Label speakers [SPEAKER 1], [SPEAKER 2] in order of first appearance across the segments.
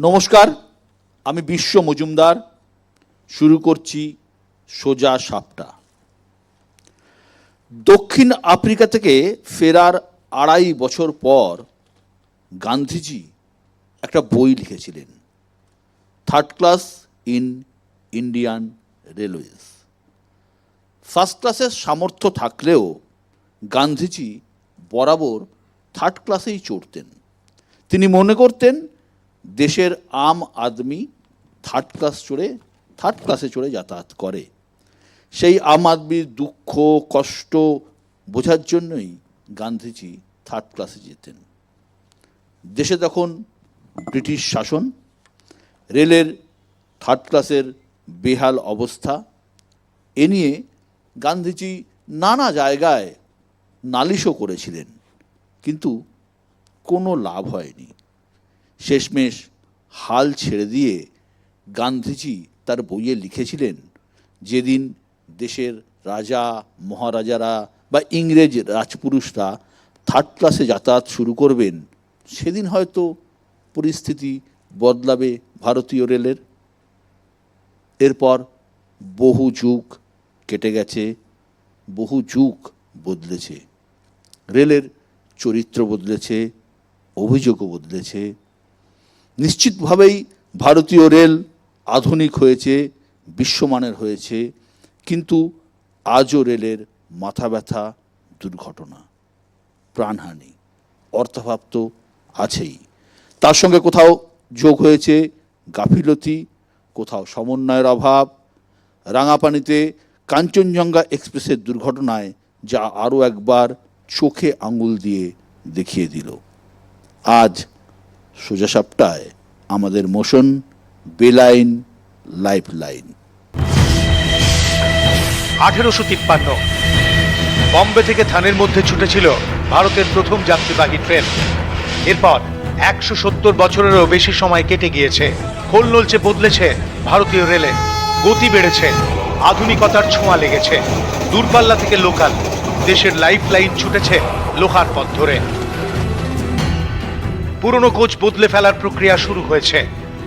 [SPEAKER 1] নমস্কার, আমি বিশ্ব মজুমদার। শুরু করছি সোজা সাপটা। দক্ষিণ আফ্রিকা থেকে ফেরার 2.5 বছর পর গান্ধীজি একটা বই লিখেছিলেন, third class in Indian railways. First ক্লাসের সামর্থ্য থাকলেও গান্ধীজি বরাবর থার্ড ক্লাসেই চড়তেন। তিনি মনে করতেন দেশের আম আদমি থার্ড ক্লাসে চড়ে যাতায়াত করে। সেই আম আদমির দুঃখ কষ্ট বোঝার জন্যই গান্ধীজি থার্ড ক্লাসে যেতেন। দেশে তখন ব্রিটিশ শাসন, রেলের থার্ড ক্লাসের বেহাল অবস্থা, এ নিয়ে গান্ধীজি নানা জায়গায় নালিশও করেছিলেন, কিন্তু কোনো লাভ হয়নি। শেষমেশ হাল ছেড়ে দিয়ে গান্ধীজি তার বইয়ে লিখেছিলেন, যেদিন দেশের রাজা মহারাজারা বা ইংরেজ রাজপুরুষরা থার্ড ক্লাসে যাতায়াত শুরু করবেন, সেদিন হয়তো পরিস্থিতি বদলাবে ভারতীয় রেলের। এরপর বহু যুগ কেটে গেছে, বহু যুগ বদলেছে, রেলের চরিত্র বদলেছে, অভিযোগও বদলেছে। নিশ্চিতভাবেই ভারতীয় রেল আধুনিক হয়েছে, বিশ্বমানের হয়েছে, কিন্তু আজও রেলের মাথা ব্যথা দুর্ঘটনা, প্রাণহানি, অর্থাভাব তো আছেই। তার সঙ্গে কোথাও যোগ হয়েছে গাফিলতি, কোথাও সমন্বয়ের অভাব। রাঙাপানিতে কাঞ্চনজঙ্ঘা এক্সপ্রেসের দুর্ঘটনায় যা আরও একবার চোখে আঙুল দিয়ে দেখিয়ে দিল। আজ সোজা সাপটায় আমাদের মোশন বেলাইন লাইফ লাইন।
[SPEAKER 2] 1853 বম্বে থেকে থানের মধ্যে ছুটেছিল ভারতের প্রথম যাত্রীবাহী ট্রেন। এরপর 170 বছরেরও বেশি সময় কেটে গিয়েছে। খোল নলচে বদলেছে ভারতীয় রেলে, গতি বেড়েছে, আধুনিকতার ছোঁয়া লেগেছে। দূরপাল্লা থেকে লোকাল, দেশের লাইফ লাইন ছুটেছে লোহার পথ ধরে। পুরনো কোচ বদলে ফেলার প্রক্রিয়া শুরু হয়েছে।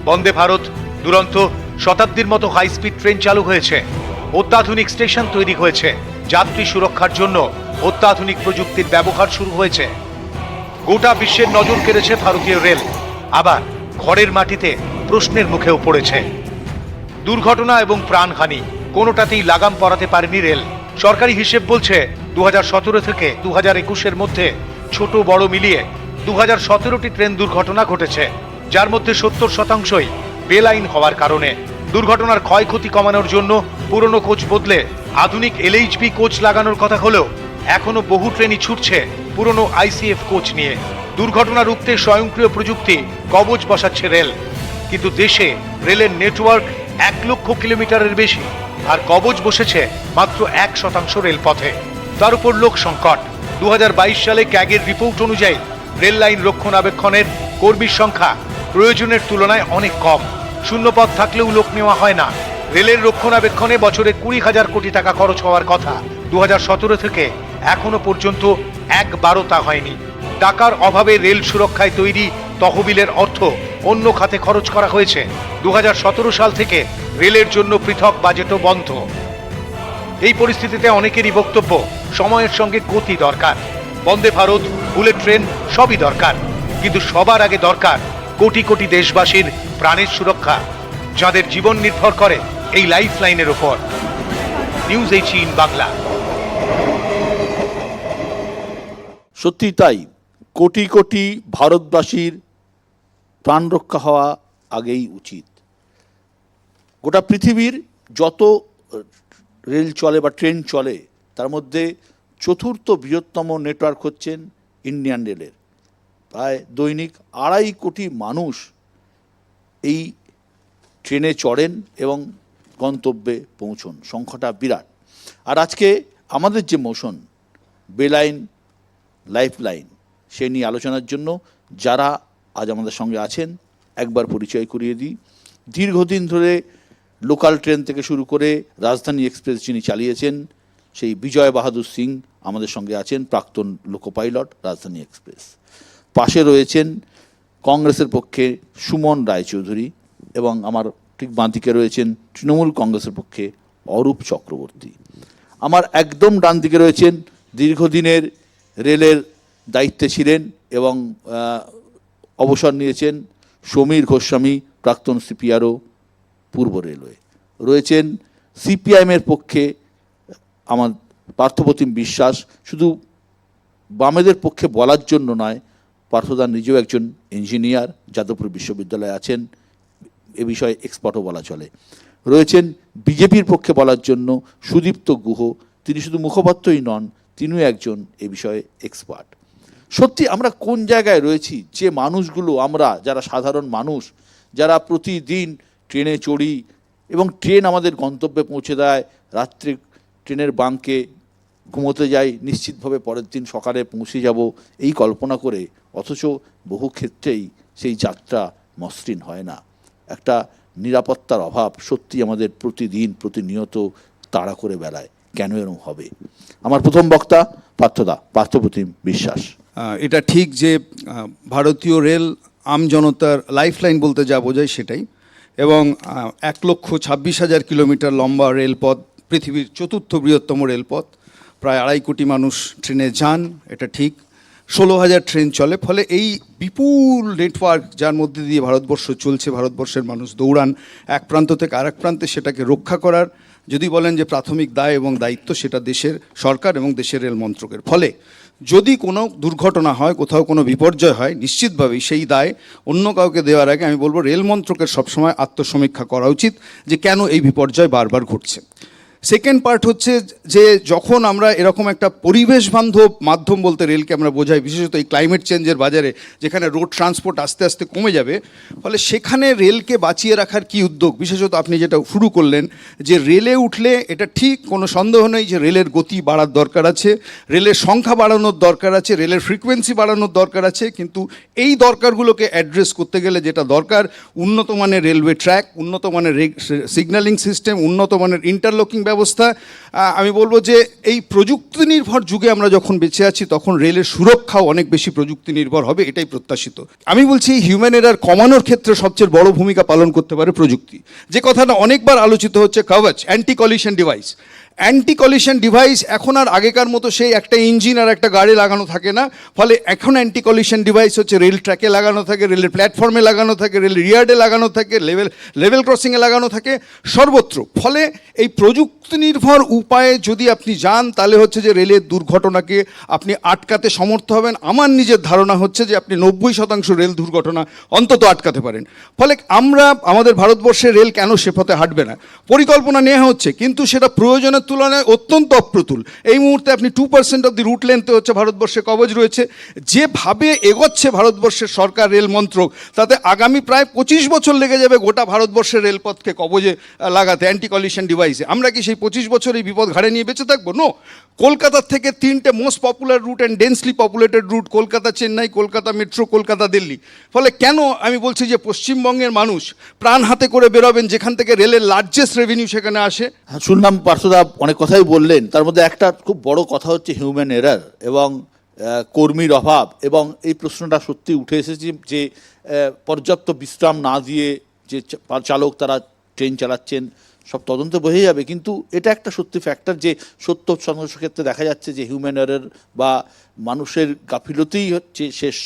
[SPEAKER 2] বন্দে ভারত, দুরন্ত, শতাব্দীর মতো হাই স্পিড ট্রেন চালু হয়েছে। অত্যাধুনিক স্টেশন তৈরি হয়েছে। যাত্রী সুরক্ষার জন্য অত্যাধুনিক প্রযুক্তির ব্যবহার শুরু হয়েছে। গোটা বিশ্বের নজর কেড়েছে ভারতীয় রেল। আবার ঘরের মাটিতে প্রশ্নের মুখেও পড়েছে। দুর্ঘটনা এবং প্রাণহানি কোনোটাতেই লাগাম পরাতে পারেনি রেল। সরকারি হিসেব বলছে 2017 থেকে 2021-এর মধ্যে ছোট বড় মিলিয়ে 2017টি ট্রেন দুর্ঘটনা ঘটেছে, যার মধ্যে 70%ই বেলাইন হওয়ার কারণে। দুর্ঘটনার ক্ষয়ক্ষতি কমানোর জন্য পুরনো কোচ বদলে আধুনিক LHB কোচ লাগানোর কথা হলেও এখনো বহু ট্রেনই ছুটছে পুরনো ICF কোচ নিয়ে। দুর্ঘটনা রুখতে স্বয়ংক্রিয় প্রযুক্তি কবচ বসাচ্ছে রেল, কিন্তু দেশে রেলের নেটওয়ার্ক 1 লক্ষ কিলোমিটারের বেশি, আর কবচ বসেছে মাত্র 1% রেলপথে। তার উপর লোক সংকট। 2022 সালে ক্যাগের রিপোর্ট অনুযায়ী রেল লাইন রক্ষণাবেক্ষণের কর্মীর সংখ্যা প্রয়োজনের তুলনায় অনেক কম। শূন্যপদ থাকলেও লোক নেওয়া হয় না। রেলের রক্ষণাবেক্ষণে বছরে 20,000 কোটি টাকা খরচ হওয়ার কথা। 2017 থেকে এখনো পর্যন্ত একবারও তা হয়নি। টাকার অভাবে রেল সুরক্ষায় তৈরি তহবিলের অর্থ অন্য খাতে খরচ করা হয়েছে। 2017 সাল থেকে রেলের জন্য পৃথক বাজেটও বন্ধ। এই পরিস্থিতিতে অনেকেরই বক্তব্য, সময়ের সঙ্গে গতি দরকার। বন্দে ভারত, বুলেট ট্রেন সবই দরকার, কিন্তু সবার আগে দরকার কোটি কোটি দেশবাসীর প্রাণের সুরক্ষা, যাদের জীবন নির্ভর করে এই লাইফ লাইনের ওপর। নিউজ 18 বাংলা।
[SPEAKER 1] সত্যি তাই, কোটি কোটি ভারতবাসীর প্রাণ রক্ষা হওয়া আগেই উচিত। গোটা পৃথিবীর যত রেল চলে বা ট্রেন চলে, তার মধ্যে চতুর্থ বৃহত্তম নেটওয়ার্ক হচ্ছেন ইন্ডিয়ান রেলের। প্রায় দৈনিক 2.5 কোটি মানুষ এই ট্রেনে চড়েন এবং গন্তব্যে পৌঁছন, সংখ্যাটা বিরাট। আর আজকে আমাদের যে মোশন বেলাইন লাইফ লাইন, সে নিয়ে আলোচনার জন্য যারা আজ আমাদের সঙ্গে আছেন একবার পরিচয় করিয়ে দিই। দীর্ঘদিন ধরে লোকাল ট্রেন থেকে শুরু করে রাজধানী এক্সপ্রেস যিনি চালিয়েছেন, সেই বিজয় বাহাদুর সিং আমাদের সঙ্গে আছেন, প্রাক্তন লোকো পাইলট রাজধানী এক্সপ্রেস। পাশে রয়েছেন কংগ্রেসের পক্ষে সুমন রায়চৌধুরী এবং আমার ঠিক বাঁদিকে রয়েছেন তৃণমূল কংগ্রেসের পক্ষে অরূপ চক্রবর্তী। আমার একদম ডান দিকে রয়েছেন দীর্ঘদিনের রেলের দায়িত্বে ছিলেন এবং অবসর নিয়েছেন সমীর গোস্বামী, প্রাক্তন সিপিআরও, পূর্ব রেলওয়ে। রয়েছেন সিপিআইএমের পক্ষে আমার পার্থপ্রতিম বিশ্বাস, শুধু বামেদের পক্ষে বলার জন্য নয়, পার্থদা নিজেও একজন ইঞ্জিনিয়ার, যাদবপুর বিশ্ববিদ্যালয়ে আছেন, এ বিষয়ে এক্সপার্টও বলা চলে। রয়েছেন বিজেপির পক্ষে বলার জন্য সুদীপ্ত গুহ, তিনি শুধু মুখপাত্রই নন, তিনিও একজন এ বিষয়ে এক্সপার্ট। সত্যি আমরা কোন জায়গায় রয়েছি, যে মানুষগুলো আমরা যারা সাধারণ মানুষ, যারা প্রতিদিন ট্রেনে চড়ি এবং ট্রেন আমাদের গন্তব্যে পৌঁছে দেয়, রাত্রে ট্রেনের বাঙ্কে ঘুমোতে যাই নিশ্চিতভাবে পরের দিন সকালে পৌঁছে যাব এই কল্পনা করে, অথচ বহু ক্ষেত্রেই সেই যাত্রা মসৃণ হয় না। একটা নিরাপত্তার অভাব সত্যি আমাদের প্রতিদিন প্রতিনিয়ত তাড়া করে বেড়ায়। কেন এরকম হবে? আমার প্রথম বক্তা পার্থপ্রতিম বিশ্বাস।
[SPEAKER 3] এটা ঠিক যে ভারতীয় রেল আমজনতার লাইফলাইন বলতে যা বোঝায় সেটাই, এবং 1,26,000 কিলোমিটার লম্বা রেলপথ, পৃথিবীর চতুর্থ বৃহত্তম রেলপথ, প্রায় 2.5 কোটি মানুষ ট্রেনে যান, এটা ঠিক। 16,000 ট্রেন চলে, ফলে এই বিপুল নেটওয়ার্ক যার মধ্যে দিয়ে ভারতবর্ষ চলছে, ভারতবর্ষের মানুষ দৌড়ান এক প্রান্ত থেকে আরেক প্রান্তে, সেটাকে রক্ষা করার যদি বলেন যে প্রাথমিক দায় এবং দায়িত্ব, সেটা দেশের সরকার এবং দেশের রেল মন্ত্রকের। ফলে যদি কোনো দুর্ঘটনা হয়, কোথাও কোনো বিপর্যয় হয়, নিশ্চিতভাবেই সেই দায় অন্য কাউকে দেওয়ার আগে আমি বলবো রেল মন্ত্রকের সবসময় আত্মসমীক্ষা করা উচিত যে কেন এই বিপর্যয় বারবার ঘটছে। সেকেন্ড পার্ট হচ্ছে যে যখন আমরা এরকম একটা পরিবেশ বান্ধব মাধ্যম বলতে রেলকে আমরা বোঝাই, বিশেষত এই ক্লাইমেট চেঞ্জের বাজারে যেখানে রোড ট্রান্সপোর্ট আস্তে আস্তে কমে যাবে, ফলে সেখানে রেলকে বাঁচিয়ে রাখার কি উদ্যোগ, বিশেষত আপনি যেটা শুরু করলেন যে রেলে উঠলে, এটা ঠিক কোনো সন্দেহ নেই যে রেলের গতি বাড়ার দরকার আছে, রেলের সংখ্যা বাড়ানোর দরকার আছে, রেলের ফ্রিকোয়েন্সি বাড়ানোর দরকার আছে, কিন্তু এই দরকারগুলোকে অ্যাড্রেস করতে গেলে যেটা দরকার, উন্নত মানের রেলওয়ে ট্র্যাক, উন্নত মানের সিগন্যালিং সিস্টেম, উন্নত মানের ইন্টারলকিং ব্যবস্থা। আমি বলবো যে এই প্রযুক্তি নির্ভর যুগে আমরা যখন বেঁচে আছি, তখন রেলের সুরক্ষাও অনেক বেশি প্রযুক্তি নির্ভর হবে, এটাই প্রত্যাশিত। আমি বলছি হিউম্যান এরার কমানোর ক্ষেত্রে সবচেয়ে বড় ভূমিকা পালন করতে পারে প্রযুক্তি, যে কথাটা অনেকবার আলোচিত হচ্ছে, কবচ, anti collision device. Anti collision device এখন আর আগেকার মতো সেই একটা ইঞ্জিন আর একটা গাড়ি লাগানো থাকে না, ফলে এখন অ্যান্টি কলিশন ডিভাইস হচ্ছে রেল ট্র্যাকে লাগানো থাকে, রেলের প্ল্যাটফর্মে লাগানো থাকে, রেল রিয়ার্ডে লাগানো থাকে, লেভেল ক্রসিংয়ে লাগানো থাকে, সর্বত্র। ফলে এই প্রযুক্তি নির্ভর উপায়ে যদি আপনি যান, তাহলে হচ্ছে যে রেলের দুর্ঘটনাকে আপনি আটকাতে সমর্থ হবেন। আমার নিজের ধারণা হচ্ছে যে আপনি 90% রেল দুর্ঘটনা অন্তত আটকাতে পারেন। ফলে আমাদের ভারতবর্ষের রেল কেন সে পথে হাঁটবে না, পরিকল্পনা নেওয়া হচ্ছে, কিন্তু সেটা প্রয়োজনের তুলনায় অত্যন্ত অপ্রতুল। এই মুহূর্তে আপনি 2% অফ দি রুট লেন্থে হচ্ছে ভারতবর্ষে কবজ রয়েছে। যেভাবে এগোচ্ছে ভারতবর্ষের সরকার, রেল মন্ত্রক, তাতে আগামী প্রায় 25 বছর লেগে যাবে গোটা ভারতবর্ষের রেলপথকে কবজে লাগাতে, অ্যান্টি কলিশন ডিভাইসে। আমরা কি সেই 25 বছর এই বিপদ ঘাড়ে নিয়ে বেঁচে থাকবো? নো। কলকাতার থেকে 3টে most popular route and densely populated route, Kolkata Chennai, Kolkata metro, Kolkata Delhi. ফলে কেন আমি বলছি যে পশ্চিমবঙ্গের মানুষ প্রাণ হাতে করে বেরোবেন, যেখান থেকে রেলের লার্জেস্ট রেভিনিউ সেখানে আসে।
[SPEAKER 1] শুনলাম পার্থদা অনেক কথাই বললেন, তার মধ্যে একটা খুব বড় কথা হচ্ছে হিউম্যান এরার এবং কর্মীর অভাব, এবং এই প্রশ্নটা সত্যি উঠে এসেছে যে পর্যাপ্ত বিশ্রাম না দিয়ে যে চালক তারা ট্রেন চালাচ্ছেন, সব তদন্ত বোঝা যাবে, কিন্তু এটা একটা সত্যি ফ্যাক্টর যে 70% ক্ষেত্রে দেখা যাচ্ছে যে হিউম্যান এরার বা মানুষের গাফিলতিই হচ্ছে শেষ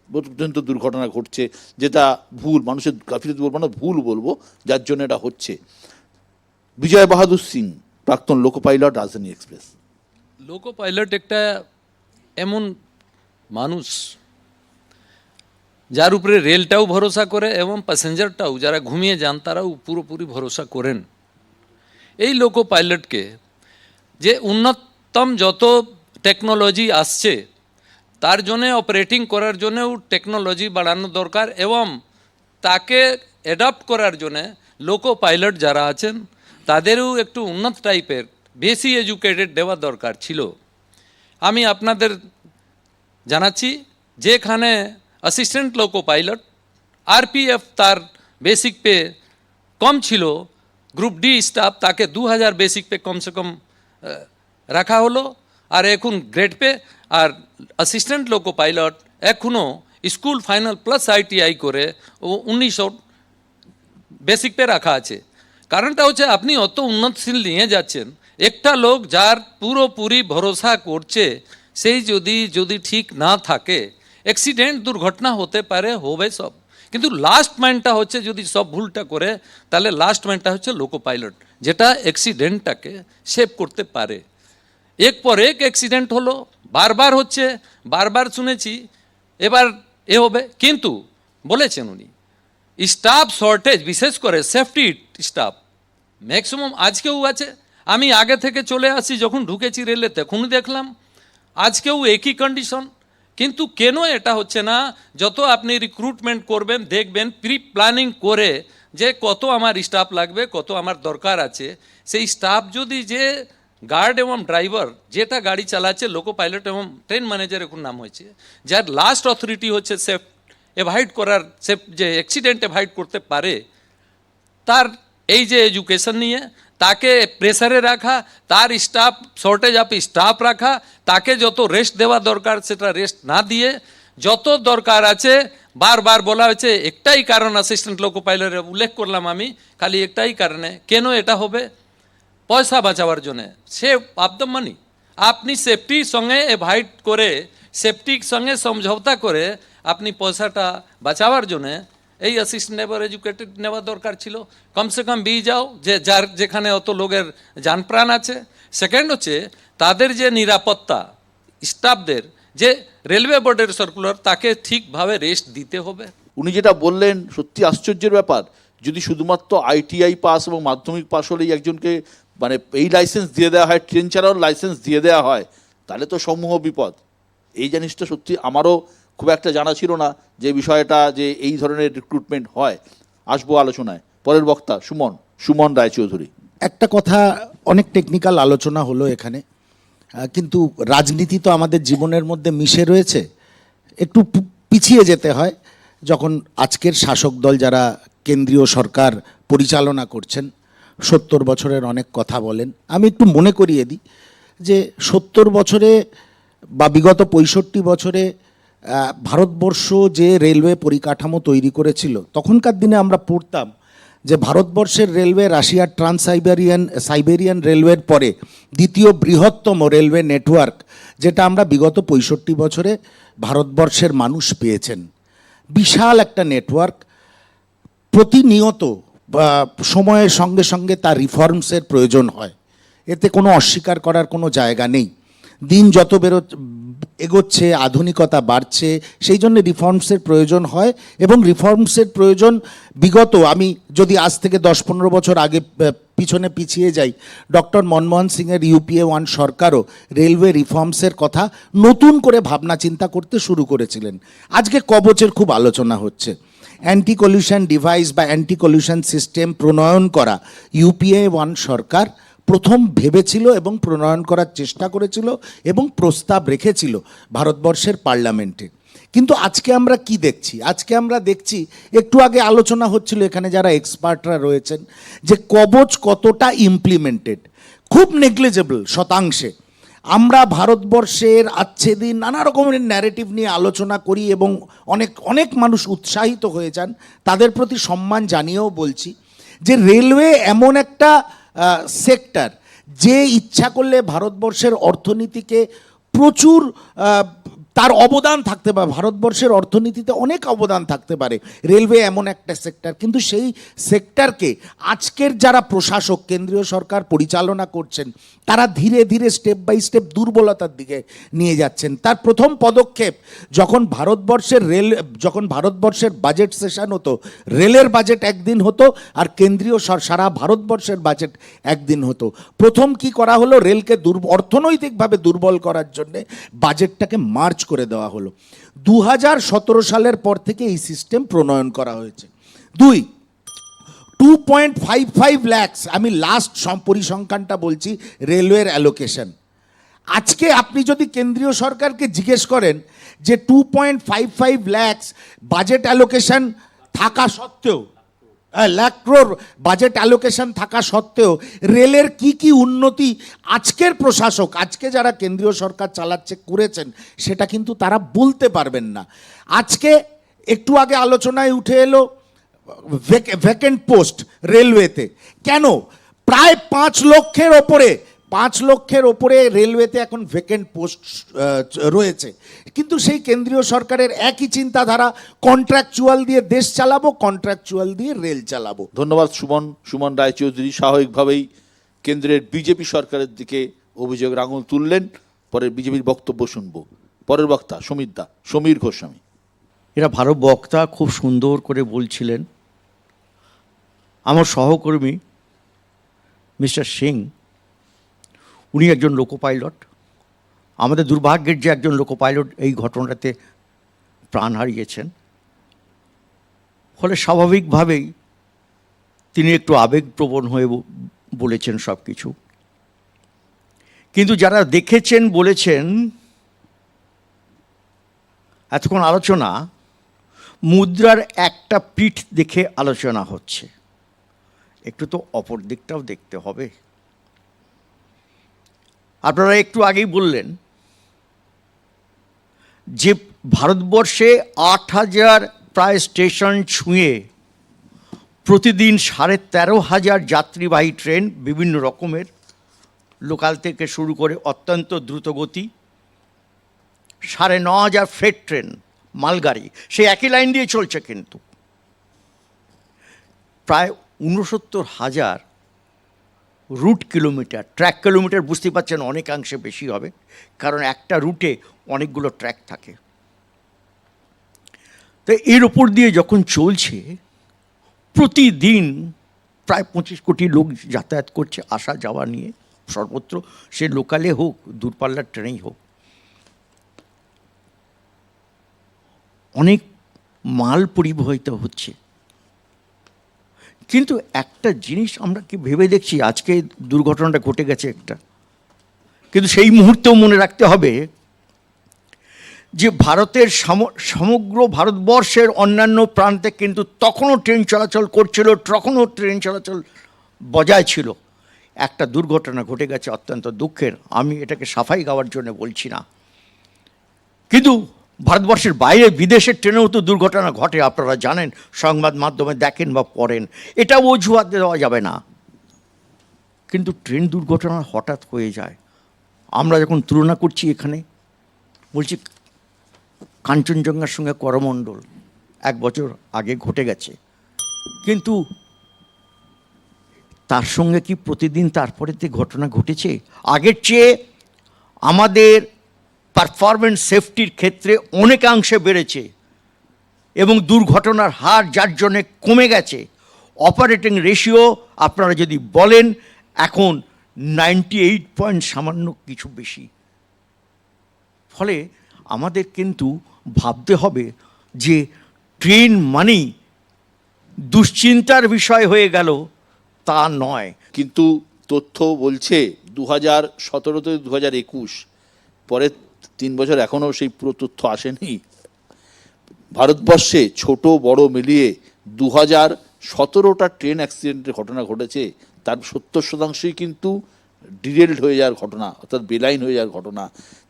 [SPEAKER 1] পর্যন্ত দুর্ঘটনা ঘটছে, যেটা ভুল, মানুষের গাফিলতি বলবো না, ভুল বলবো, যার জন্য এটা হচ্ছে। বিজয় বাহাদুর সিং, প্রাক্তন লোকো পাইলট, রাজধানী এক্সপ্রেস।
[SPEAKER 4] লোকো পাইলট একটা এমন মানুষ যার উপরে রেলটাও ভরসা করে এবং প্যাসেঞ্জারটাও, যারা ঘুমিয়ে যান তারাও পুরোপুরি ভরসা করেন। এই লোকো পাইলটকে যে উন্নতম যত টেকনোলজি আসছে, তার জন্যে অপারেটিং করার জন্যেও টেকনোলজি বাড়ানো দরকার, এবং তাকে অ্যাডাপ্ট করার জন্যে লোকো পাইলট যারা আছেন তাদেরও একটু উন্নত টাইপের বেশি এডুকেটেড দেওয়া দরকার ছিল। আমি আপনাদের জানাচ্ছি, যেখানে অ্যাসিস্ট্যান্ট লোকো পাইলট আরপিএফ তার বেসিক পে কম ছিল, গ্রুপ ডি স্টাফ তাকে 2000 বেসিক পে কমসে কম রাখা হলো, আর এখন গ্রেড পে। আর অ্যাসিস্ট্যান্ট লোকো পাইলট এখনও স্কুল ফাইনাল প্লাস ITI করে ও 1900 বেসিক পে রাখা আছে। কারণটা হচ্ছে আপনি অত উন্নতশীল নিয়ে যাচ্ছেন, একটা লোক যার পুরোপুরি ভরসা করছে সেই যদি ঠিক না থাকে, অ্যাক্সিডেন্ট দুর্ঘটনা হতে পারে, হবে সব, কিন্তু লাস্ট মাইন্ডটা হচ্ছে যদি সব ভুলটা করে তাহলে লাস্ট মাইন্ডটা হচ্ছে লোকো পাইলট, যেটা অ্যাক্সিডেন্টটাকে সেভ করতে পারে। এক পর এক অ্যাক্সিডেন্ট হলো, বারবার হচ্ছে, বারবার শুনেছি এবার এ হবে, কিন্তু বলেছেন উনি স্টাফ শর্টেজ, বিশেষ করে সেফটি স্টাফ ম্যাক্সিমাম আজকেও আছে। আমি আগে থেকে চলে আসি, যখন ঢুকেছি রেলে তখনই দেখলাম, আজকেও একই কন্ডিশন। কিন্তু কেন এটা হচ্ছে না? যত আপনি রিক্রুটমেন্ট করবেন দেখবেন প্রি প্ল্যানিং করে যে কত আমার স্টাফ লাগবে, কত আমার দরকার আছে, সেই স্টাফ যদি যে গার্ড এবং ড্রাইভার যেটা গাড়ি চালাচ্ছে, লোকো পাইলট এবং ট্রেন ম্যানেজার এখন নাম হয়েছে, যার লাস্ট অথরিটি হচ্ছে সেফ অ্যাভয়েড করার, সেফ যে অ্যাক্সিডেন্ট অ্যাভয়েড করতে পারে, তার এই যে এডুকেশন নিয়ে তাকে প্রেসারে রাখা, তার স্টাফ শর্টেজ অফ স্টাফ রাখা, তাকে যত রেস্ট দেওয়া দরকার সেটা রেস্ট না দিয়ে যত দরকার আছে, বারবার বলা হয়েছে একটাই কারণ, অ্যাসিস্ট্যান্ট লোকো পাইলটের উল্লেখ করলাম আমি, খালি একটাই কারণে কেন এটা হবে, পয়সা বাঁচাবার জন্যে, সেভ অফ দ্য মানি। আপনি সেফটির সঙ্গে অ্যাভয়েড করে, সেফটির সঙ্গে সমঝোতা করে আপনি পয়সাটা বাঁচাবার জন্যে এই অ্যাসিস্ট্যান্ট এবার এডুকেটেড নেওয়া দরকার ছিল, কমসে কম বিয়ে যাও যে যার যেখানে অত লোকের যান প্রাণ আছে। সেকেন্ড হচ্ছে তাদের যে নিরাপত্তা, স্টাফদের যে রেলওয়ে বোর্ডের সার্কুলার, তাকে ঠিকভাবে রেস্ট দিতে হবে।
[SPEAKER 1] উনি যেটা বললেন সত্যি আশ্চর্যের ব্যাপার। যদি শুধুমাত্র ITI পাস এবং মাধ্যমিক পাস হলেই একজনকে মানে এই লাইসেন্স দিয়ে দেওয়া হয়, ট্রেন চালানোর লাইসেন্স দিয়ে দেওয়া হয়, তাহলে তো সমূহ বিপদ। এই জিনিসটা সত্যি আমারও খুব একটা জানা ছিল না, যে বিষয়টা যে এই ধরনের রিক্রুটমেন্ট হয়। আসবো আলোচনায়, পরের বক্তা সুমন রায়চৌধুরী।
[SPEAKER 5] একটা কথা, অনেক টেকনিক্যাল আলোচনা হলো এখানে, কিন্তু রাজনীতি তো আমাদের জীবনের মধ্যে মিশে রয়েছে। একটু পিছিয়ে যেতে হয়, যখন আজকের শাসক দল যারা কেন্দ্রীয় সরকার পরিচালনা করছেন 70 বছরের অনেক কথা বলেন। আমি একটু মনে করিয়ে দিই যে 70 বছরে বা বিগত 65 বছরে ভারতবর্ষ যে রেলওয়ে পরিকাঠামো তৈরি করেছিল, তখনকার দিনে আমরা পড়তাম যে ভারতবর্ষের রেলওয়ে রাশিয়ার সাইবেরিয়ান রেলওয়ের পরে দ্বিতীয় বৃহত্তম রেলওয়ে নেটওয়ার্ক, যেটা আমরা বিগত 65 বছরে ভারতবর্ষের মানুষ পেয়েছেন। বিশাল একটা নেটওয়ার্ক, প্রতিনিয়ত সময়ের সঙ্গে সঙ্গে তার রিফর্মসের প্রয়োজন হয়, এতে কোনো অস্বীকার করার কোনো জায়গা নেই। দিন যত এগোচ্ছে, আধুনিকতা বাড়ছে, সেই জন্য রিফর্মসের প্রয়োজন হয়। এবং রিফর্মসের প্রয়োজন বিগত, আমি যদি আজ থেকে 10-15 বছর আগে পিছনে পিছিয়ে যাই, ডক্টর মনমোহন সিংয়ের UPA 1 সরকারও রেলওয়ে রিফর্মসের কথা নতুন করে ভাবনা চিন্তা করতে শুরু করেছিলেন। আজকে কবচের খুব আলোচনা হচ্ছে। অ্যান্টি কলিউশন ডিভাইস বা অ্যান্টি কলিউশন সিস্টেম প্রণয়ন করা UPA 1 সরকার প্রথম ভেবেছিল এবং প্রণয়ন করার চেষ্টা করেছিল এবং প্রস্তাব রেখেছিল ভারতবর্ষের পার্লামেন্টে। কিন্তু আজকে আমরা কি দেখছি? আজকে আমরা দেখছি, একটু আগে আলোচনা হচ্ছিল এখানে যারা এক্সপার্টরা রয়েছেন, যে কবচ কতটা ইমপ্লিমেন্টেড, খুব নেগলিজেবল শতাংশে। আমরা ভারতবর্ষের আচ্ছে দিন নানা রকমের ন্যারেটিভ নিয়ে আলোচনা করি এবং অনেক মানুষ উৎসাহিত হয়ে যান, তাদের প্রতি সম্মান জানিয়েও বলছি যে রেলওয়ে এমন একটা সেক্টর যে ইচ্ছা করলে ভারতবর্ষের অর্থনীতিকে প্রচুর তার অবদান থাকতে পারে, ভারতবর্ষের অর্থনীতিতে অনেক অবদান থাকতে পারে। রেলওয়ে এমন একটা সেক্টর, কিন্তু সেই সেক্টরকে আজকের যারা প্রশাসক, কেন্দ্রীয় সরকার পরিচালনা করছেন, তারা ধীরে ধীরে স্টেপ বাই স্টেপ দুর্বলতার দিকে নিয়ে যাচ্ছেন। তার প্রথম পদক্ষেপ, যখন ভারতবর্ষের বাজেট সেশন হতো, রেলের বাজেট একদিন হতো আর কেন্দ্রীয় সারা ভারতবর্ষের বাজেট একদিন হতো। প্রথম কি করা হলো? রেলকে অর্থনৈতিকভাবে দুর্বল করার জন্যে বাজেটটাকে মার্চ করে দেওয়া হলো। 2017 সালের পর থেকে এই সিস্টেম প্রণয়ন করা হয়েছে। 2.55 লাখ, আমি লাস্ট পরিসংখ্যানটা বলছি, রেলওয়ের অ্যালোকেশন। আজকে আপনি যদি কেন্দ্রীয় সরকারকে জিজ্ঞেস করেন যে 2.55 লাখ বাজেট অ্যালোকেশন থাকা সত্ত্বেও, লাখ ক্রোড় বাজেট অ্যালোকেশন থাকা সত্ত্বেও রেলের কি কি উন্নতি আজকের প্রশাসক, আজকে যারা কেন্দ্রীয় সরকার চালাচ্ছে করেছেন, সেটা কিন্তু তারা বলতে পারবেন না। আজকে একটু আগে আলোচনায় উঠে এলো ভ্যাকেন্ট পোস্ট রেলওয়েতে। কেন? প্রায় 5 লক্ষের ওপরে রেলওয়েতে এখন ভ্যাকেন্ট পোস্ট রয়েছে, কিন্তু সেই কেন্দ্রীয় সরকারের একই চিন্তাধারা, কন্ট্রাকচুয়াল দিয়ে দেশ চালাবো, কন্ট্রাকচুয়াল দিয়ে রেল চালাবো।
[SPEAKER 1] ধন্যবাদ সুমন রায়চৌধুরী। স্বাভাবিকভাবেই কেন্দ্রের বিজেপি সরকারের দিকে অভিযোগের আঙুল তুললেন। পরে বিজেপির বক্তব্য শুনবো। পরের বক্তা সমীর গোস্বামী।
[SPEAKER 6] এরা ভালো বক্তা, খুব সুন্দর করে বলছিলেন। আমার সহকর্মী মিস্টার সিং, উনি একজন লোকো পাইলট। আমাদের দুর্ভাগ্যের যে একজন লোকো পাইলট এই ঘটনাতে প্রাণ হারিয়েছেন, ফলে স্বাভাবিকভাবেই তিনি একটু আবেগপ্রবণ হয়ে বলেছেন সব কিছু। কিন্তু যারা দেখেছেন, বলেছেন, এতক্ষণ আলোচনা মুদ্রার একটা পিঠ দেখে আলোচনা হচ্ছে, একটু তো অপর দিকটাও দেখতে হবে। আপনারা একটু আগেই বললেন যে ভারতবর্ষে 8,000 প্রায় স্টেশন ছুঁয়ে প্রতিদিন 13,500 যাত্রীবাহী ট্রেন, বিভিন্ন রকমের, লোকাল থেকে শুরু করে অত্যন্ত দ্রুতগতি, 9,500 ফ্রেট ট্রেন, মালগাড়ি, সেই একই লাইন দিয়ে চলছে। কিন্তু প্রায় 69,000 রুট কিলোমিটার, ট্র্যাক কিলোমিটার বুঝতে পারছেন অনেকাংশে বেশি হবে, কারণ একটা রুটে অনেকগুলো ট্র্যাক থাকে। তো এর উপর দিয়ে যখন চলছে, প্রতিদিন প্রায় 25 কোটি লোক যাতায়াত করছে আসা যাওয়া নিয়ে, সর্বত্র, সে লোকালে হোক, দূরপাল্লার ট্রেনেই হোক। অনেক মাল পরিবহিত হচ্ছে। কিন্তু একটা জিনিস আমরা কি ভেবে দেখছি, আজকে দুর্ঘটনাটা ঘটে গেছে একটা, কিন্তু সেই মুহূর্তেও মনে রাখতে হবে যে ভারতের সমগ্র ভারতবর্ষের অন্যান্য প্রান্তে কিন্তু তখনও ট্রেন চলাচল করছিল, তখনও ট্রেন চলাচল বজায় ছিল। একটা দুর্ঘটনা ঘটে গেছে অত্যন্ত দুঃখের, আমি এটাকে সাফাই গাওয়ার জন্য বলছি না, কিন্তু ভারতবর্ষের বাইরে বিদেশের ট্রেনেও তো দুর্ঘটনা ঘটে, আপনারা জানেন, সংবাদ মাধ্যমে দেখেন বা পড়েন, এটা অজুহাত দেওয়া যাবে না। কিন্তু ট্রেন দুর্ঘটনা হঠাৎ হয়ে যায়। আমরা যখন তুলনা করছি, এখানে বলছি কাঞ্চনজঙ্ঘার সঙ্গে করমণ্ডল 1 বছর আগে ঘটে গেছে, কিন্তু তার সঙ্গে কি প্রতিদিন তারপরেতে ঘটনা ঘটেছে? আগের চেয়ে আমাদের পারফরমেন্স সেফটির ক্ষেত্রে অনেকাংশে বেড়েছে এবং দুর্ঘটনার হার যার জন্যে কমে গেছে। অপারেটিং রেশিও আপনারা যদি বলেন, এখন 98 পয়েন্ট সামান্য কিছু বেশি। ফলে আমাদের কিন্তু ভাবতে হবে যে ট্রেন মানেই দুশ্চিন্তার বিষয় হয়ে গেল, তা নয়।
[SPEAKER 1] কিন্তু তথ্য বলছে 2017 থেকে 2021, পরে 3 বছর এখনও সেই পুরো তথ্য আসেনি। ভারতবর্ষে ছোট বড় মিলিয়ে 2017টা ট্রেন অ্যাক্সিডেন্টের ঘটনা ঘটেছে, তার 70% কিন্তু ডিরেলড হয়ে যাওয়ার ঘটনা, অর্থাৎ বেলাইন হয়ে যাওয়ার ঘটনা।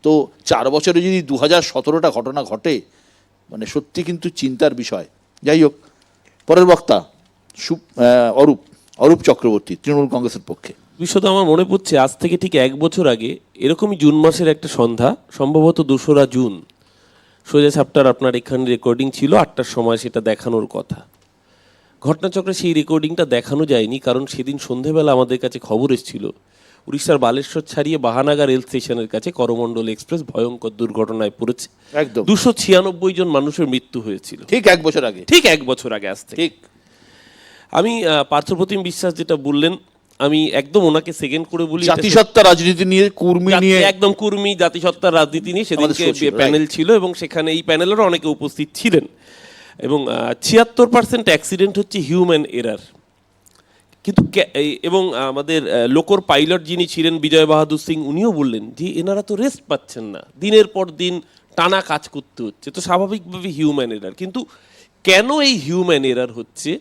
[SPEAKER 1] তো 4 বছরে যদি 2017টা ঘটনা ঘটে, মানে সত্যি কিন্তু চিন্তার বিষয়। যাই হোক, পরের বক্তা অরূপ চক্রবর্তী, তৃণমূল কংগ্রেসের পক্ষে।
[SPEAKER 7] বিশদ আমার মনে পড়ছে, আজ থেকে ঠিক 1 বছর আগে এরকমই জুন মাসের একটা সন্ধ্যা, সম্ভবত 2রা জুন, সোজা সাপটার আপনার এখানে রেকর্ডিং ছিল 8টার সময়, সেটা দেখানোর কথা। ঘটনাচক্রে সেই রেকর্ডিংটা দেখানো যায়নি, কারণ সেদিন সন্ধেবেলা আমাদের কাছে খবর এসেছিল উড়িষ্যার বালেশ্বর ছাড়িয়ে বাহানাগা রেল স্টেশনের কাছে করমণ্ডল এক্সপ্রেস ভয়ঙ্কর দুর্ঘটনায় পড়েছে।
[SPEAKER 1] একদম
[SPEAKER 7] 296 জন মানুষের মৃত্যু হয়েছিল
[SPEAKER 1] ঠিক 1 বছর আগে,
[SPEAKER 7] ঠিক 1 বছর আগে আসতে।
[SPEAKER 1] ঠিক
[SPEAKER 7] আমি পার্থপ্রতিম বিশ্বাস যেটা বললেন, আমি একদম ওনাকে সেকেন্ড করে বলি।
[SPEAKER 1] জাতিসত্তা রাজনীতি নিয়ে, কুর্মী নিয়ে,
[SPEAKER 7] একদম কুর্মী জাতিসত্তার রাজনীতি নিয়ে সেদিনকে প্যানেল ছিল, এবং সেখানে এই প্যানেলেরও অনেকে উপস্থিত ছিলেন। এবং 76% অ্যাক্সিডেন্ট হচ্ছে হিউম্যান এরার। কিন্তু এবং আমাদের লোকোর পাইলট যিনি ছিলেন বিজয় বাহাদুর সিং, উনিও বললেন যে এনারা তো রেস্ট পাচ্ছেন না, দিনের পর দিন টানা কাজ করতে হচ্ছে, তো স্বাভাবিকভাবে হিউম্যান এরার। কিন্তু কেন এই হিউম্যান এরার হচ্ছে,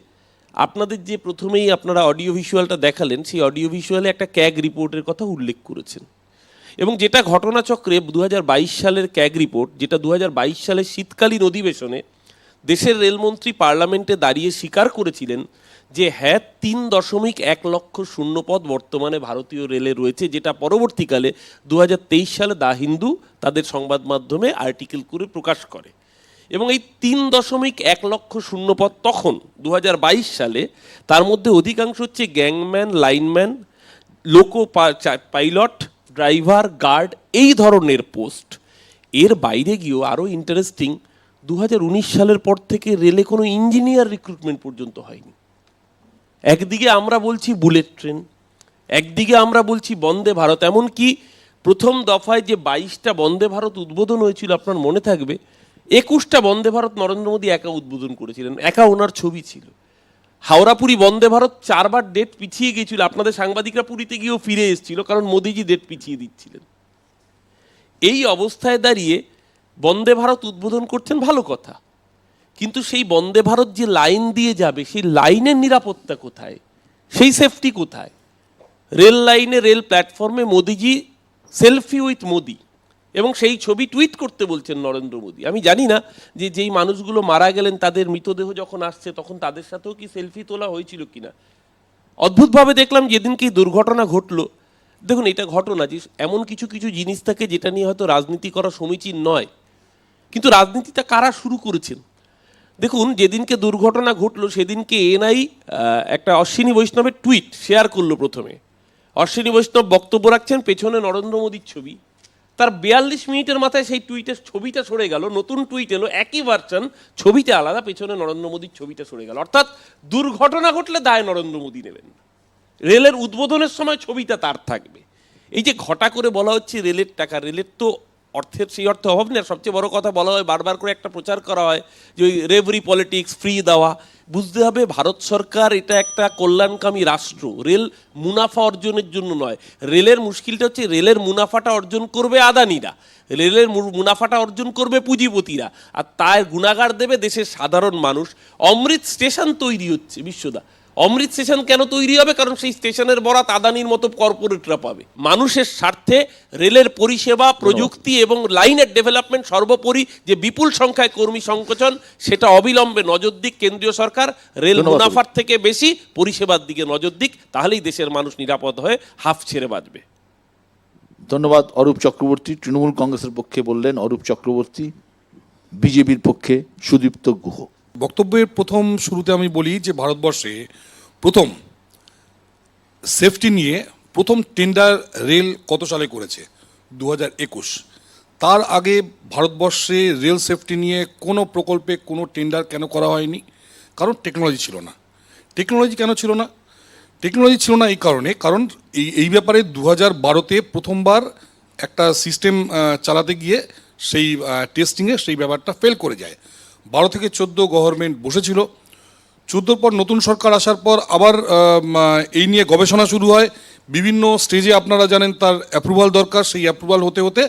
[SPEAKER 7] আপনাদের যে প্রথমেই আপনারা অডিও ভিজুয়ালটা দেখালেন, সেই অডিও ভিজুয়ালে একটা ক্যাগ রিপোর্টের কথা উল্লেখ করেছেন, এবং যেটা ঘটনাচক্রে 2022 সালের ক্যাগ রিপোর্ট, যেটা 2022 সালের শীতকালীন অধিবেশনে দেশের রেলমন্ত্রী পার্লামেন্টে দাঁড়িয়ে স্বীকার করেছিলেন যে হ্যাঁ 3.1 লক্ষ শূন্যপদ বর্তমানে ভারতীয় রেলে রয়েছে, যেটা পরবর্তীকালে 2023 সালে দা হিন্দু তাদের সংবাদ মাধ্যমে আর্টিকেল করে প্রকাশ করে। এবং এই 3.1 লক্ষ শূন্যপদ তখন 2022 সালে, তার মধ্যে অধিকাংশ হচ্ছে gangman, lineman, loco pilot, driver, guard, এই ধরনের পোস্ট। এর বাইরে গিয়েও আরও ইন্টারেস্টিং, 2019 সালের পর থেকে রেলে কোনো ইঞ্জিনিয়ার রিক্রুটমেন্ট পর্যন্ত হয়নি। একদিকে আমরা বলছি বুলেট ট্রেন, একদিকে আমরা বলছি বন্দে ভারত, এমনকি প্রথম দফায় যে 22টা বন্দে ভারত উদ্বোধন হয়েছিল আপনার মনে থাকবে, 21টা বন্দে ভারত নরেন্দ্র মোদী একা উদ্বোধন করেছিলেন, একা ওনার ছবি ছিল। হাওড়া পুরী বন্দে ভারত 4 বার ডেট পিছিয়ে গিয়েছিল, আপনাদের সাংবাদিকরা পুরীতে গিয়েও ফিরে এসেছিল, কারণ মোদিজি ডেট পিছিয়ে দিচ্ছিলেন। এই অবস্থায় দাঁড়িয়ে বন্দে ভারত উদ্বোধন করছেন, ভালো কথা, কিন্তু সেই বন্দে ভারত যে লাইন দিয়ে যাবে, সেই লাইনের নিরাপত্তা কোথায়, সেই সেফটি কোথায়? রেল লাইনে, রেল প্ল্যাটফর্মে মোদিজি সেলফি উইথ মোদি, এবং সেই ছবি টুইট করতে বলছেন নরেন্দ্র মোদী। আমি জানি না যে যেই মানুষগুলো মারা গেলেন তাদের মৃতদেহ যখন আসছে তখন তাদের সাথেও কি সেলফি তোলা হয়েছিল কিনা। অদ্ভুতভাবে দেখলাম যেদিনকে দুর্ঘটনা ঘটলো, দেখুন এটা ঘটনা, যে এমন কিছু কিছু জিনিস থাকে যেটা নিয়ে হয়তো রাজনীতি করা সমীচীন নয়, কিন্তু রাজনীতিটা কারা শুরু করেছেন? দেখুন যেদিনকে দুর্ঘটনা ঘটলো সেদিনকে এনআই একটা অশ্বিনী বৈষ্ণবের টুইট শেয়ার করলো। প্রথমে অশ্বিনী বৈষ্ণব বক্তব্য রাখছেন, পেছনে নরেন্দ্র মোদীর ছবি, তার 42 মিনিটের মাথায় সেই টুইটের ছবিটা সরে গেল, নতুন টুইট এলো, একই ভার্সন, ছবিটা আলাদা, পেছনে নরেন্দ্র মোদীর ছবিটা সরে গেল। অর্থাৎ দুর্ঘটনা ঘটলে দায় নরেন্দ্র মোদী নেবেন, রেলের উদ্বোধনের সময় ছবিটা তার থাকবে। এই যে ঘটা করে বলা হচ্ছে রেলের টাকা, রেলের তো অর্থের সেই অর্থে অভাব নেই। সবচেয়ে বড় কথা বলা হয়, বারবার করে একটা প্রচার করা হয় যে ওই রেভরি পলিটিক্স, ফ্রি দেওয়া। বুঝতে হবে ভারত সরকার এটা একটা কল্যাণকামী রাষ্ট্র, রেল মুনাফা অর্জনের জন্য নয়। রেলের মুশকিলটা হচ্ছে রেলের মুনাফাটা অর্জন করবে আদানিরা, রেলের মুনাফাটা অর্জন করবে পুঁজিপতিরা, আর তার গুণাগার দেবে দেশের সাধারণ মানুষ। অমৃত স্টেশন তৈরি হচ্ছে বিশ্বদা, অমৃত স্টেশন কেন তৈরি হবে? কারণ সেই স্টেশনের বরাত আদানির মতো কর্পোরেটরা পাবে। মানুষের স্বার্থে রেলের পরিষেবা, প্রযুক্তি এবং লাইনের ডেভেলপমেন্ট, সর্বোপরি যে বিপুল সংখ্যায় কর্মী সংকোচন, সেটা অবিলম্বে নজর দিক কেন্দ্রীয় সরকার। রেল মুনাফার থেকে বেশি পরিষেবার দিকে নজর দিক, তাহলেই দেশের মানুষ নিরাপদ হয়ে হাফ ছেড়ে বাঁচবে।
[SPEAKER 1] ধন্যবাদ অরূপ চক্রবর্তী। তৃণমূল কংগ্রেসের পক্ষে বললেন অরূপ চক্রবর্তী, বিজেপির পক্ষে সুদীপ্ত গুহ।
[SPEAKER 8] বক্তব্যের প্রথম শুরুতে আমি বলি যে ভারতবর্ষে প্রথম সেফটি নিয়ে প্রথম টেন্ডার রেল কত সালে করেছে? 2021। তার আগে ভারতবর্ষে রেল সেফটি নিয়ে কোনো প্রকল্পে কোনো টেন্ডার কেন করা হয়নি? কারণ টেকনোলজি ছিল না। টেকনোলজি কেন ছিল না? টেকনোলজি ছিল না এই কারণে, কারণ এই ব্যাপারে 2012-তে প্রথমবার একটা সিস্টেম চালাতে গিয়ে সেই টেস্টিংয়ে সেই ব্যাপারটা ফেল করে যায়। 12 থেকে 14 গভর্নমেন্ট বসেছিল। 14 পর নতুন সরকার আসার পর আবার এই নিয়ে গবেষণা শুরু হয়। বিভিন্ন স্টেজে আপনারা জানেন তার অ্যাপ্রুভাল দরকার, সেই অ্যাপ্রুভাল হতে হতে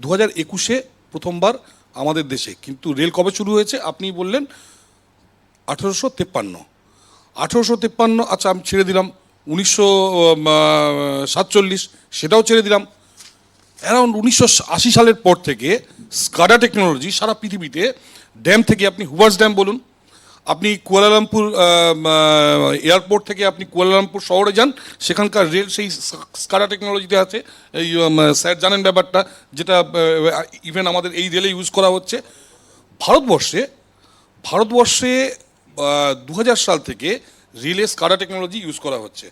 [SPEAKER 8] 2021-এ প্রথমবার আমাদের দেশে। কিন্তু রেল কবে শুরু হয়েছে? আপনি বললেন 1853। আচ্ছা আমি ছেড়ে দিলাম 1947, সেটাও ছেড়ে দিলাম। অ্যারাউন্ড 1980 সালের পর থেকে স্কাডা টেকনোলজি সারা পৃথিবীতে, ড্যাম থেকে আপনি হুভার্স ড্যাম বলুন, আপনি কুয়ালালামপুর এয়ারপোর্ট থেকে আপনি কুয়ালালামপুর শহরে যান, সেখানকার রেল সেই স্কাডা টেকনোলজিতে আছে। এই স্যার জানেন ব্যাপারটা, যেটা ইভেন আমাদের এই রেলে ইউজ করা হচ্ছে। ভারতবর্ষে 2000 সাল থেকে রেলে স্কাডা টেকনোলজি ইউজ করা হচ্ছে,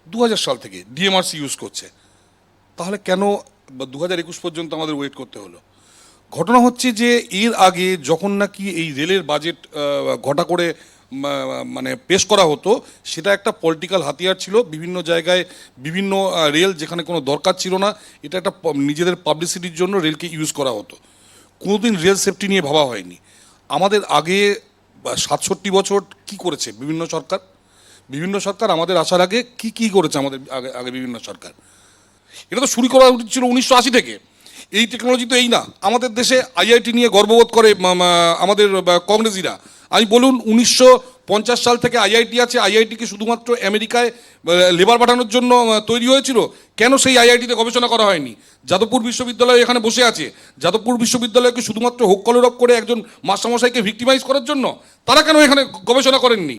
[SPEAKER 8] 2000 সাল থেকে ডিএমআরসি ইউজ করছে। তাহলে কেন 2021 পর্যন্ত আমাদের ওয়েট করতে হলো? ঘটনা হচ্ছে যে এর আগে যখন নাকি এই রেলের বাজেট ঘটা করে মানে পেশ করা হতো, সেটা একটা পলিটিক্যাল হাতিয়ার ছিল। বিভিন্ন জায়গায় বিভিন্ন রেল যেখানে কোনো দরকার ছিল না, এটা একটা নিজেদের পাবলিসিটির জন্য রেলকে ইউজ করা হতো। কোনোদিন রেল সেফটি নিয়ে ভাবা হয়নি। আমাদের আগে 67 বছর কি করেছে বিভিন্ন সরকার আমাদের আসার আগে কি করেছে আমাদের আগে বিভিন্ন সরকার? এটা তো শুরু করা উচিত ছিল 1980 থেকে। এই টেকনোলজি তো এই না। আমাদের দেশে আইআইটি নিয়ে গর্ববোধ করে আমাদের কংগ্রেসিরা। আমি বলুন 50 সাল থেকে আইআইটি আছে, আইআইটি কি শুধুমাত্র আমেরিকায় লেবার পাঠানোর জন্য তৈরি হয়েছিল? কেন সেই আইআইটিতে গবেষণা করা হয়নি? যাদবপুর বিশ্ববিদ্যালয় এখানে বসে আছে, যাদবপুর বিশ্ববিদ্যালয়কে শুধুমাত্র হোক কলরব করে একজন মাস্টারমশাইকে ভিক্টিমাইজ করার জন্য? তারা কেন এখানে গবেষণা করেননি?